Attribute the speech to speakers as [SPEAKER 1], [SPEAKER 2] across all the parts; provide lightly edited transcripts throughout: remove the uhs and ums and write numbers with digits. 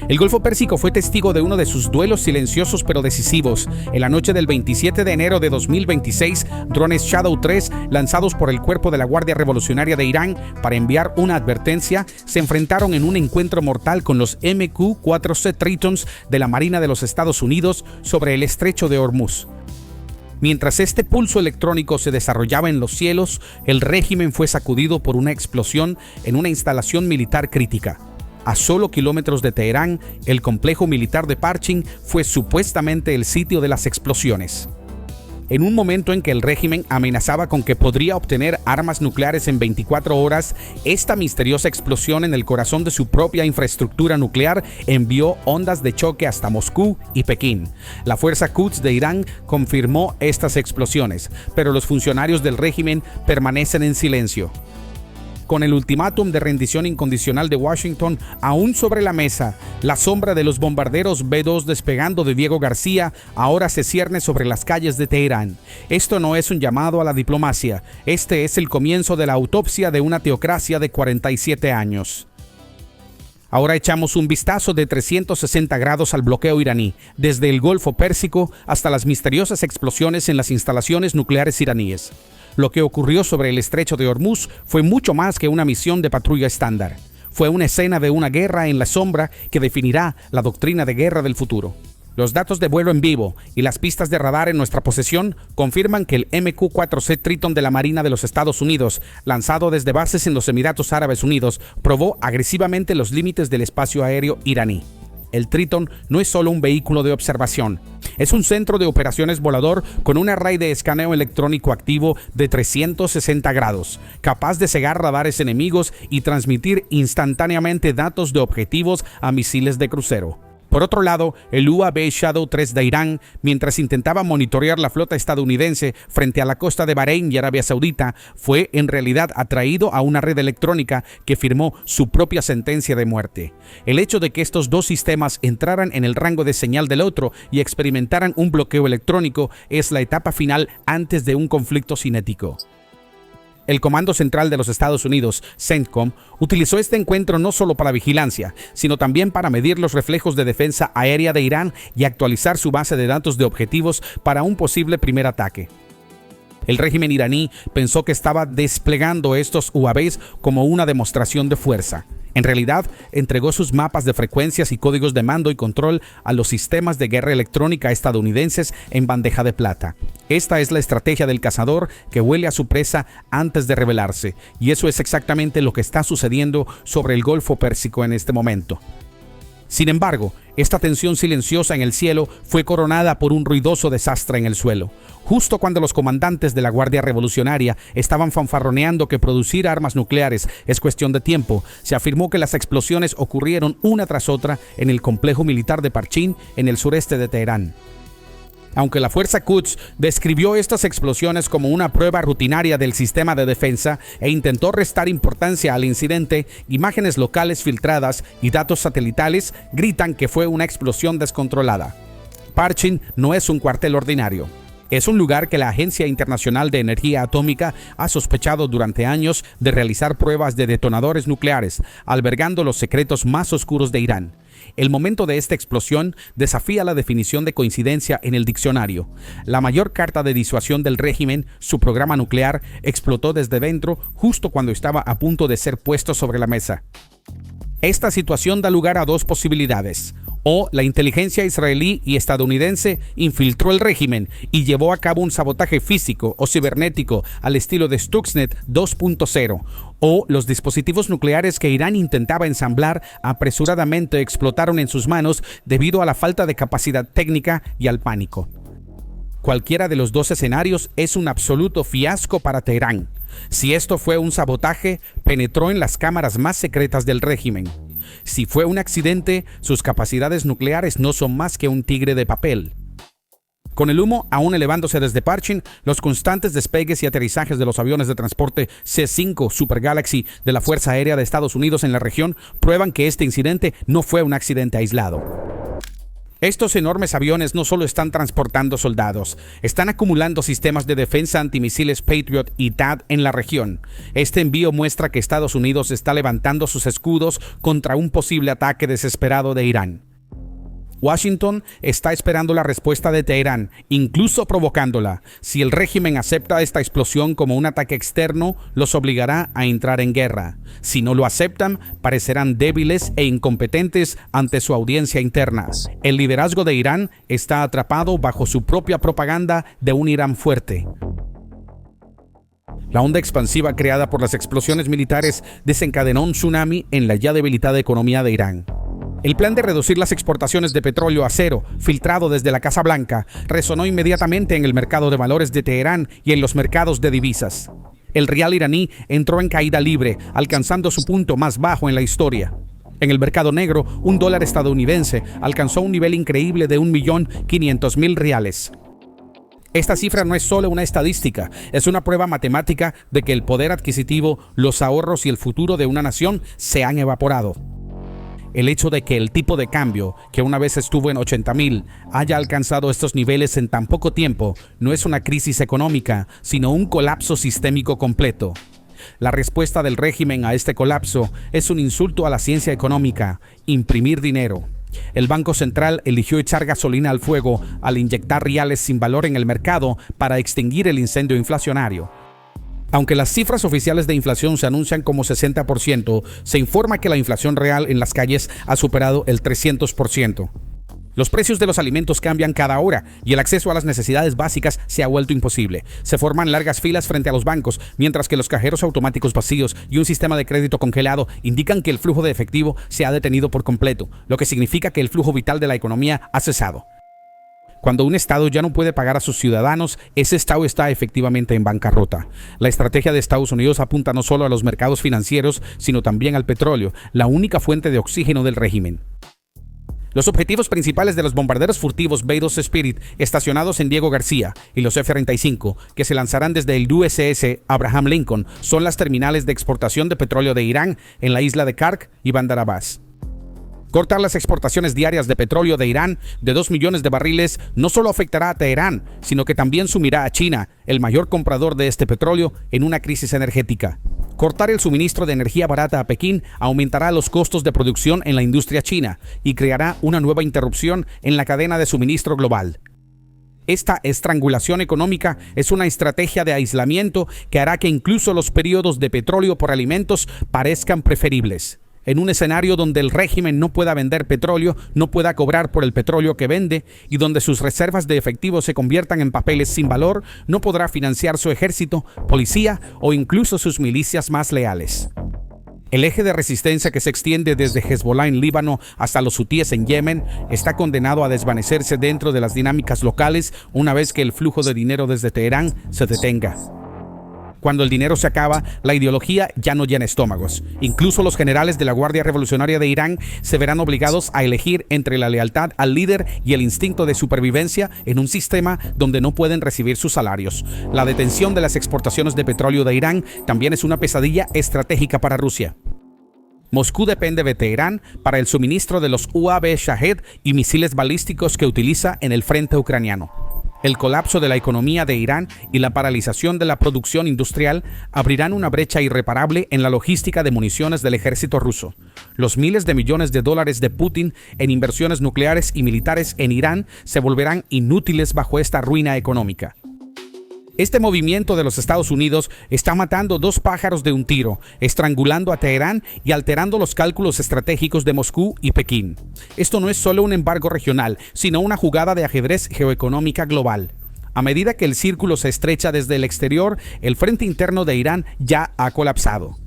[SPEAKER 1] El Golfo Pérsico fue testigo de uno de sus duelos silenciosos pero decisivos. En la noche del 27 de enero de 2026, drones Shadow 3, lanzados por el Cuerpo de la Guardia Revolucionaria de Irán para enviar una advertencia, se enfrentaron en un encuentro mortal con los MQ-4C Tritons de la Marina de los Estados Unidos sobre el Estrecho de Hormuz. Mientras este pulso electrónico se desarrollaba en los cielos, el régimen fue sacudido por una explosión en una instalación militar crítica. A solo kilómetros de Teherán, el complejo militar de Parchin fue supuestamente el sitio de las explosiones. En un momento en que el régimen amenazaba con que podría obtener armas nucleares en 24 horas, esta misteriosa explosión en el corazón de su propia infraestructura nuclear envió ondas de choque hasta Moscú y Pekín. La Fuerza Quds de Irán confirmó estas explosiones, pero los funcionarios del régimen permanecen en silencio. Con el ultimátum de rendición incondicional de Washington aún sobre la mesa, la sombra de los bombarderos B-2 despegando de Diego García ahora se cierne sobre las calles de Teherán. Esto no es un llamado a la diplomacia, este es el comienzo de la autopsia de una teocracia de 47 años. Ahora echamos un vistazo de 360 grados al bloqueo iraní, desde el Golfo Pérsico hasta las misteriosas explosiones en las instalaciones nucleares iraníes. Lo que ocurrió sobre el Estrecho de Hormuz fue mucho más que una misión de patrulla estándar. Fue una escena de una guerra en la sombra que definirá la doctrina de guerra del futuro. Los datos de vuelo en vivo y las pistas de radar en nuestra posesión confirman que el MQ-4C Triton de la Marina de los Estados Unidos, lanzado desde bases en los Emiratos Árabes Unidos, probó agresivamente los límites del espacio aéreo iraní. El Triton no es solo un vehículo de observación, es un centro de operaciones volador con un array de escaneo electrónico activo de 360 grados, capaz de cegar radares enemigos y transmitir instantáneamente datos de objetivos a misiles de crucero. Por otro lado, el UAV Shadow 3 de Irán, mientras intentaba monitorear la flota estadounidense frente a la costa de Bahrein y Arabia Saudita, fue en realidad atraído a una red electrónica que firmó su propia sentencia de muerte. El hecho de que estos dos sistemas entraran en el rango de señal del otro y experimentaran un bloqueo electrónico es la etapa final antes de un conflicto cinético. El Comando Central de los Estados Unidos, CENTCOM, utilizó este encuentro no solo para vigilancia, sino también para medir los reflejos de defensa aérea de Irán y actualizar su base de datos de objetivos para un posible primer ataque. El régimen iraní pensó que estaba desplegando estos UAVs como una demostración de fuerza. En realidad, entregó sus mapas de frecuencias y códigos de mando y control a los sistemas de guerra electrónica estadounidenses en bandeja de plata. Esta es la estrategia del cazador que huele a su presa antes de revelarse, y eso es exactamente lo que está sucediendo sobre el Golfo Pérsico en este momento. Sin embargo, esta tensión silenciosa en el cielo fue coronada por un ruidoso desastre en el suelo. Justo cuando los comandantes de la Guardia Revolucionaria estaban fanfarroneando que producir armas nucleares es cuestión de tiempo, se afirmó que las explosiones ocurrieron una tras otra en el complejo militar de Parchin, en el sureste de Teherán. Aunque la Fuerza Quds describió estas explosiones como una prueba rutinaria del sistema de defensa e intentó restar importancia al incidente, imágenes locales filtradas y datos satelitales gritan que fue una explosión descontrolada. Parchin no es un cuartel ordinario. Es un lugar que la Agencia Internacional de Energía Atómica ha sospechado durante años de realizar pruebas de detonadores nucleares, albergando los secretos más oscuros de Irán. El momento de esta explosión desafía la definición de coincidencia en el diccionario. La mayor carta de disuasión del régimen, su programa nuclear, explotó desde dentro justo cuando estaba a punto de ser puesto sobre la mesa. Esta situación da lugar a dos posibilidades. O la inteligencia israelí y estadounidense infiltró el régimen y llevó a cabo un sabotaje físico o cibernético al estilo de Stuxnet 2.0, o los dispositivos nucleares que Irán intentaba ensamblar apresuradamente explotaron en sus manos debido a la falta de capacidad técnica y al pánico. Cualquiera de los dos escenarios es un absoluto fiasco para Teherán. Si esto fue un sabotaje, penetró en las cámaras más secretas del régimen. Si fue un accidente, sus capacidades nucleares no son más que un tigre de papel. Con el humo aún elevándose desde Parchin, los constantes despegues y aterrizajes de los aviones de transporte C-5 Super Galaxy de la Fuerza Aérea de Estados Unidos en la región prueban que este incidente no fue un accidente aislado. Estos enormes aviones no solo están transportando soldados, están acumulando sistemas de defensa antimisiles Patriot y THAAD en la región. Este envío muestra que Estados Unidos está levantando sus escudos contra un posible ataque desesperado de Irán. Washington está esperando la respuesta de Teherán, incluso provocándola. Si el régimen acepta esta explosión como un ataque externo, los obligará a entrar en guerra. Si no lo aceptan, parecerán débiles e incompetentes ante su audiencia interna. El liderazgo de Irán está atrapado bajo su propia propaganda de un Irán fuerte. La onda expansiva creada por las explosiones militares desencadenó un tsunami en la ya debilitada economía de Irán. El plan de reducir las exportaciones de petróleo a cero, filtrado desde la Casa Blanca, resonó inmediatamente en el mercado de valores de Teherán y en los mercados de divisas. El rial iraní entró en caída libre, alcanzando su punto más bajo en la historia. En el mercado negro, un dólar estadounidense alcanzó un nivel increíble de 1.500.000 reales. Esta cifra no es solo una estadística, es una prueba matemática de que el poder adquisitivo, los ahorros y el futuro de una nación se han evaporado. El hecho de que el tipo de cambio, que una vez estuvo en 80.000, haya alcanzado estos niveles en tan poco tiempo, no es una crisis económica, sino un colapso sistémico completo. La respuesta del régimen a este colapso es un insulto a la ciencia económica: imprimir dinero. El Banco Central eligió echar gasolina al fuego al inyectar reales sin valor en el mercado para extinguir el incendio inflacionario. Aunque las cifras oficiales de inflación se anuncian como 60%, se informa que la inflación real en las calles ha superado el 300%. Los precios de los alimentos cambian cada hora y el acceso a las necesidades básicas se ha vuelto imposible. Se forman largas filas frente a los bancos, mientras que los cajeros automáticos vacíos y un sistema de crédito congelado indican que el flujo de efectivo se ha detenido por completo, lo que significa que el flujo vital de la economía ha cesado. Cuando un Estado ya no puede pagar a sus ciudadanos, ese Estado está efectivamente en bancarrota. La estrategia de Estados Unidos apunta no solo a los mercados financieros, sino también al petróleo, la única fuente de oxígeno del régimen. Los objetivos principales de los bombarderos furtivos B-2 Spirit estacionados en Diego García y los F-35, que se lanzarán desde el USS Abraham Lincoln, son las terminales de exportación de petróleo de Irán en la isla de Kark y Bandar Abbas. Cortar las exportaciones diarias de petróleo de Irán de 2 millones de barriles no solo afectará a Teherán, sino que también sumirá a China, el mayor comprador de este petróleo, en una crisis energética. Cortar el suministro de energía barata a Pekín aumentará los costos de producción en la industria china y creará una nueva interrupción en la cadena de suministro global. Esta estrangulación económica es una estrategia de aislamiento que hará que incluso los periodos de petróleo por alimentos parezcan preferibles. En un escenario donde el régimen no pueda vender petróleo, no pueda cobrar por el petróleo que vende y donde sus reservas de efectivo se conviertan en papeles sin valor, no podrá financiar su ejército, policía o incluso sus milicias más leales. El eje de resistencia que se extiende desde Hezbollah en Líbano hasta los hutíes en Yemen está condenado a desvanecerse dentro de las dinámicas locales una vez que el flujo de dinero desde Teherán se detenga. Cuando el dinero se acaba, la ideología ya no llena estómagos. Incluso los generales de la Guardia Revolucionaria de Irán se verán obligados a elegir entre la lealtad al líder y el instinto de supervivencia en un sistema donde no pueden recibir sus salarios. La detención de las exportaciones de petróleo de Irán también es una pesadilla estratégica para Rusia. Moscú depende de Teherán para el suministro de los UAV Shahed y misiles balísticos que utiliza en el frente ucraniano. El colapso de la economía de Irán y la paralización de la producción industrial abrirán una brecha irreparable en la logística de municiones del ejército ruso. Los miles de millones de dólares de Putin en inversiones nucleares y militares en Irán se volverán inútiles bajo esta ruina económica. Este movimiento de los Estados Unidos está matando 2 pájaros de un tiro, estrangulando a Teherán y alterando los cálculos estratégicos de Moscú y Pekín. Esto no es solo un embargo regional, sino una jugada de ajedrez geoeconómica global. A medida que el círculo se estrecha desde el exterior, el frente interno de Irán ya ha colapsado.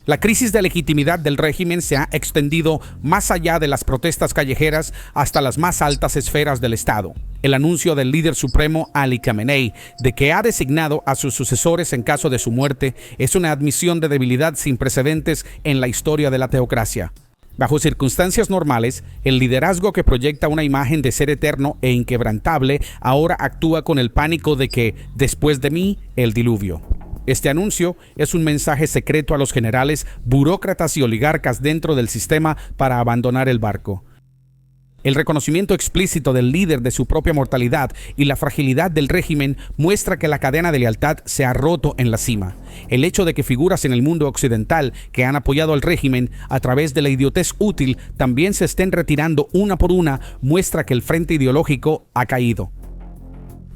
[SPEAKER 1] La crisis de legitimidad del régimen se ha extendido más allá de las protestas callejeras hasta las más altas esferas del Estado. El anuncio del líder supremo Ali Khamenei de que ha designado a sus sucesores en caso de su muerte es una admisión de debilidad sin precedentes en la historia de la teocracia. Bajo circunstancias normales, el liderazgo que proyecta una imagen de ser eterno e inquebrantable ahora actúa con el pánico de que, después de mí, el diluvio. Este anuncio es un mensaje secreto a los generales, burócratas y oligarcas dentro del sistema para abandonar el barco. El reconocimiento explícito del líder de su propia mortalidad y la fragilidad del régimen muestra que la cadena de lealtad se ha roto en la cima. El hecho de que figuras en el mundo occidental que han apoyado al régimen a través de la idiotez útil también se estén retirando una por una muestra que el frente ideológico ha caído.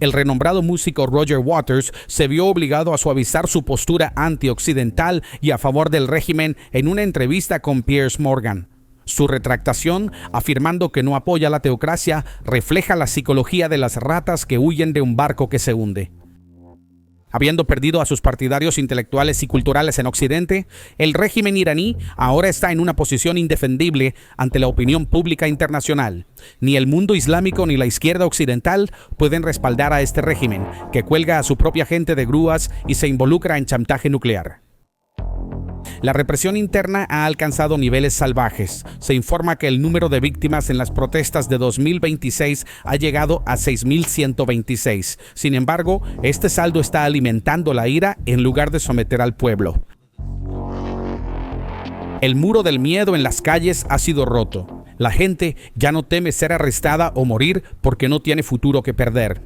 [SPEAKER 1] El renombrado músico Roger Waters se vio obligado a suavizar su postura antioccidental y a favor del régimen en una entrevista con Piers Morgan. Su retractación, afirmando que no apoya la teocracia, refleja la psicología de las ratas que huyen de un barco que se hunde. Habiendo perdido a sus partidarios intelectuales y culturales en Occidente, el régimen iraní ahora está en una posición indefendible ante la opinión pública internacional. Ni el mundo islámico ni la izquierda occidental pueden respaldar a este régimen, que cuelga a su propia gente de grúas y se involucra en chantaje nuclear. La represión interna ha alcanzado niveles salvajes. Se informa que el número de víctimas en las protestas de 2026 ha llegado a 6.126. Sin embargo, este saldo está alimentando la ira en lugar de someter al pueblo. El muro del miedo en las calles ha sido roto. La gente ya no teme ser arrestada o morir porque no tiene futuro que perder.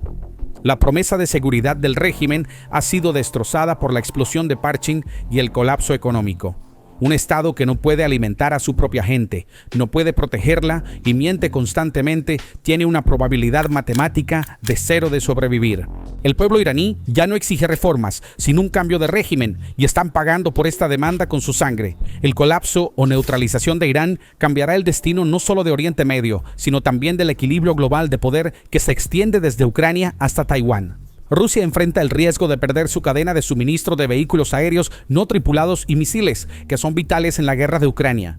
[SPEAKER 1] La promesa de seguridad del régimen ha sido destrozada por la explosión de Parchin y el colapso económico. Un Estado que no puede alimentar a su propia gente, no puede protegerla y miente constantemente tiene una probabilidad matemática de 0 de sobrevivir. El pueblo iraní ya no exige reformas, sino un cambio de régimen y están pagando por esta demanda con su sangre. El colapso o neutralización de Irán cambiará el destino no solo de Oriente Medio, sino también del equilibrio global de poder que se extiende desde Ucrania hasta Taiwán. Rusia enfrenta el riesgo de perder su cadena de suministro de vehículos aéreos no tripulados y misiles, que son vitales en la guerra de Ucrania.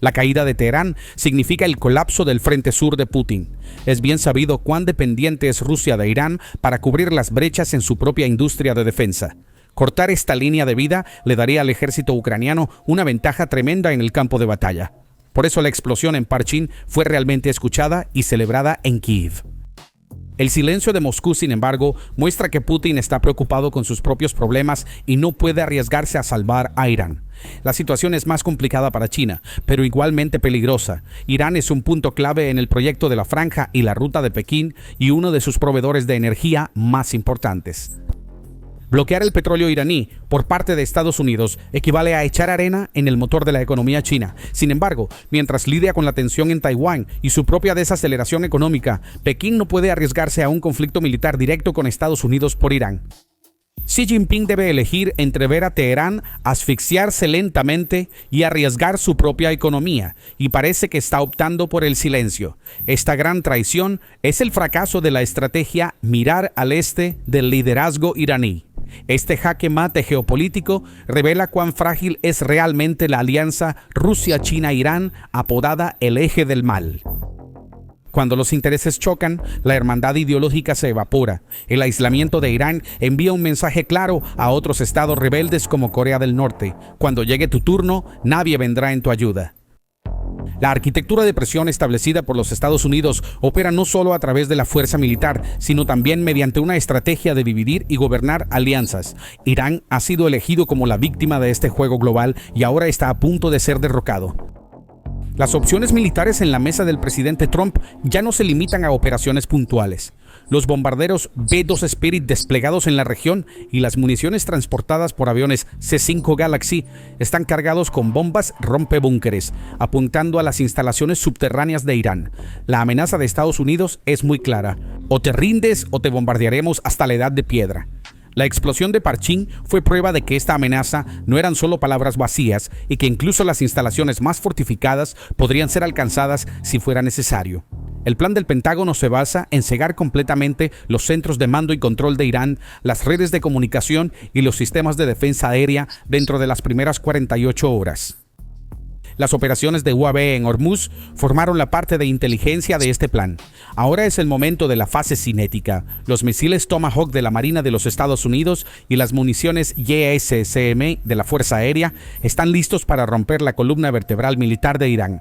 [SPEAKER 1] La caída de Teherán significa el colapso del frente sur de Putin. Es bien sabido cuán dependiente es Rusia de Irán para cubrir las brechas en su propia industria de defensa. Cortar esta línea de vida le daría al ejército ucraniano una ventaja tremenda en el campo de batalla. Por eso la explosión en Parchin fue realmente escuchada y celebrada en Kiev. El silencio de Moscú, sin embargo, muestra que Putin está preocupado con sus propios problemas y no puede arriesgarse a salvar a Irán. La situación es más complicada para China, pero igualmente peligrosa. Irán es un punto clave en el proyecto de la Franja y la Ruta de Pekín y uno de sus proveedores de energía más importantes. Bloquear el petróleo iraní por parte de Estados Unidos equivale a echar arena en el motor de la economía china. Sin embargo, mientras lidia con la tensión en Taiwán y su propia desaceleración económica, Pekín no puede arriesgarse a un conflicto militar directo con Estados Unidos por Irán. Xi Jinping debe elegir entre ver a Teherán asfixiarse lentamente y arriesgar su propia economía, y parece que está optando por el silencio. Esta gran traición es el fracaso de la estrategia mirar al este del liderazgo iraní. Este jaque mate geopolítico revela cuán frágil es realmente la alianza Rusia-China-Irán, apodada el eje del mal. Cuando los intereses chocan, la hermandad ideológica se evapora. El aislamiento de Irán envía un mensaje claro a otros estados rebeldes como Corea del Norte. Cuando llegue tu turno, nadie vendrá en tu ayuda. La arquitectura de presión establecida por los Estados Unidos opera no solo a través de la fuerza militar, sino también mediante una estrategia de dividir y gobernar alianzas. Irán ha sido elegido como la víctima de este juego global y ahora está a punto de ser derrocado. Las opciones militares en la mesa del presidente Trump ya no se limitan a operaciones puntuales. Los bombarderos B-2 Spirit desplegados en la región y las municiones transportadas por aviones C-5 Galaxy están cargados con bombas rompebúnkeres, apuntando a las instalaciones subterráneas de Irán. La amenaza de Estados Unidos es muy clara: o te rindes o te bombardearemos hasta la edad de piedra. La explosión de Parchin fue prueba de que esta amenaza no eran solo palabras vacías y que incluso las instalaciones más fortificadas podrían ser alcanzadas si fuera necesario. El plan del Pentágono se basa en cegar completamente los centros de mando y control de Irán, las redes de comunicación y los sistemas de defensa aérea dentro de las primeras 48 horas. Las operaciones de UAV en Hormuz formaron la parte de inteligencia de este plan. Ahora es el momento de la fase cinética. Los misiles Tomahawk de la Marina de los Estados Unidos y las municiones JSSM de la Fuerza Aérea están listos para romper la columna vertebral militar de Irán.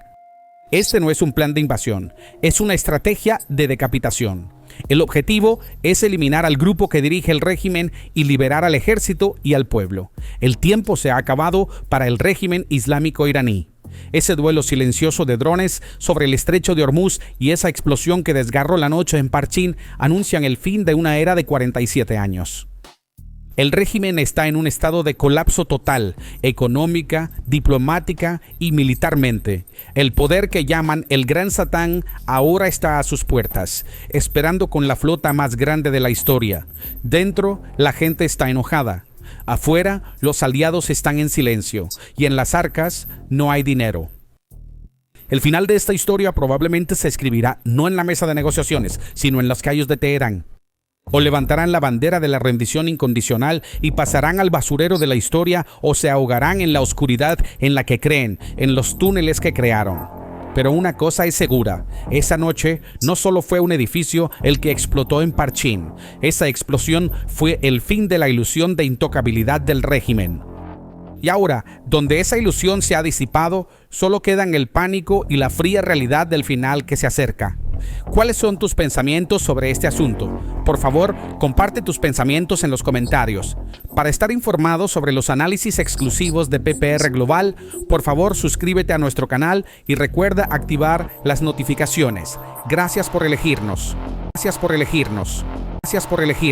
[SPEAKER 1] Este no es un plan de invasión, es una estrategia de decapitación. El objetivo es eliminar al grupo que dirige el régimen y liberar al ejército y al pueblo. El tiempo se ha acabado para el régimen islámico iraní. Ese duelo silencioso de drones sobre el estrecho de Hormuz y esa explosión que desgarró la noche en Parchín anuncian el fin de una era de 47 años. El régimen está en un estado de colapso total, económica, diplomática y militarmente. El poder que llaman el Gran Satán ahora está a sus puertas, esperando con la flota más grande de la historia. Dentro, la gente está enojada. Afuera, los aliados están en silencio y en las arcas no hay dinero. El final de esta historia probablemente se escribirá no en la mesa de negociaciones, sino en las calles de Teherán. O levantarán la bandera de la rendición incondicional y pasarán al basurero de la historia, o se ahogarán en la oscuridad en la que creen, en los túneles que crearon. Pero una cosa es segura, esa noche no solo fue un edificio el que explotó en Parchín, esa explosión fue el fin de la ilusión de intocabilidad del régimen. Y ahora, donde esa ilusión se ha disipado, solo quedan el pánico y la fría realidad del final que se acerca. ¿Cuáles son tus pensamientos sobre este asunto? Por favor, comparte tus pensamientos en los comentarios. Para estar informado sobre los análisis exclusivos de PPR Global, por favor suscríbete a nuestro canal y recuerda activar las notificaciones. Gracias por elegirnos. Gracias por elegirnos. Gracias por elegir.